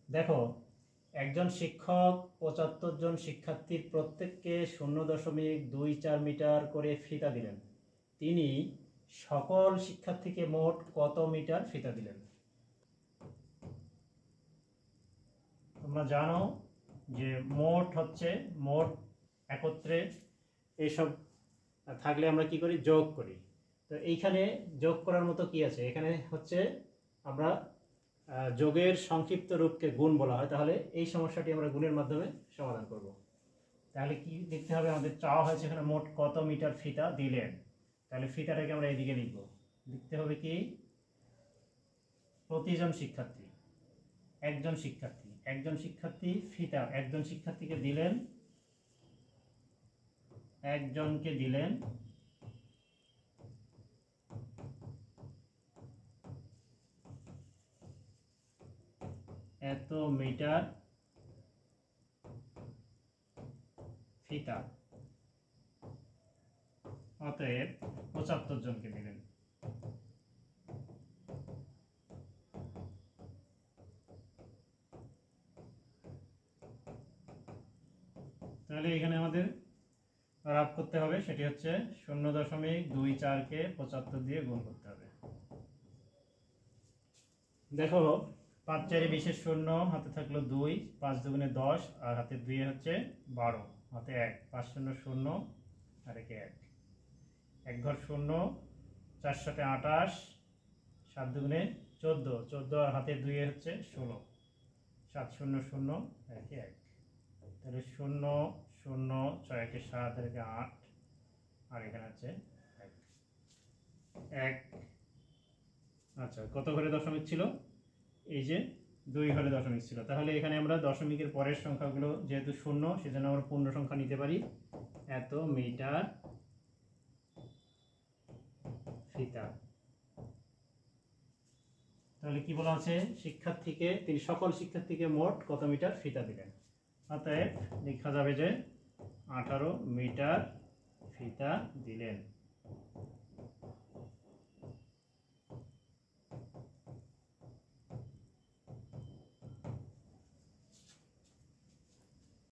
দেখো, একজন শিক্ষক ৭৫ জন শিক্ষার্থীর প্রত্যেককে ০.২৪ মিটার করে ফিতা দিলেন। তিনি সকল শিক্ষার্থীকে মোট কত মিটার ফিতা দিলেন? তোমরা জানো যে মোট একত্রে এইসব থাকলে আমরা কি করি, যোগ করি। তো এইখানে যোগ করার মতো কি আছে? এখানে হচ্ছে আমরা যোগের সংক্ষিপ্ত রূপকে গুণ বলা হয়। তাহলে এই সমস্যাটি আমরা গুণের মাধ্যমে সমাধান করব। তাহলে কি লিখতে হবে? আমাদের চাওয়া হয়েছে এখানে মোট কত মিটার ফিতা দিলেন। তাহলে ফিতাটাকে আমরা এদিকে লিখব। লিখতে হবে কি, প্রতিজন শিক্ষার্থী, একজন শিক্ষার্থী ফিতা একজন শিক্ষার্থীকে দিলেন, একজনকে দিলেন এত মিটার ফিতা, অতএব ৭৫ জনকে দিলেন। তাহলে এখানে আমাদের রাফ করতে হবে, সেটি হচ্ছে ০.২৪কে ৭৫ দিয়ে গুণ করতে হবে। দেখো, ৫ ৪ ২০ শূন্য, হাতে থাকলো ২, ৫ দুগুণে ১০, আর হাতে ২ হচ্ছে ১২, হাতে ১, ৫ শূন্য শূন্য, আর একে ১, ১ ঘর শূন্য, ৪ ৭ ২৮, ৭ দুগুণে ১৪, ১৪ আর হাতে ২ হচ্ছে ১৬, ৭ শূন্য শূন্য, একে ১। তাহলে ০ ০ ৬ একে ৭, আর একে ৮, আর এখানে হচ্ছে ১। আচ্ছা, কত ঘরে দশমিক ছিল? এই যে ২ ঘরে দশমিক ছিল। তাহলে এখানে আমরা দশমিকের পরের সংখ্যাগুলো যেহেতু শূন্য, সেজন্য আমরা পূর্ণ সংখ্যা নিতে পারি। এত মিটার ফিতা। তাহলে কি বলা আছে? তিনি সকল শিক্ষার্থীকে মোট কত মিটার ফিতা দিলেন। অতএব লেখা যাবে যে ১৮ মিটার ফিতা দিলেন।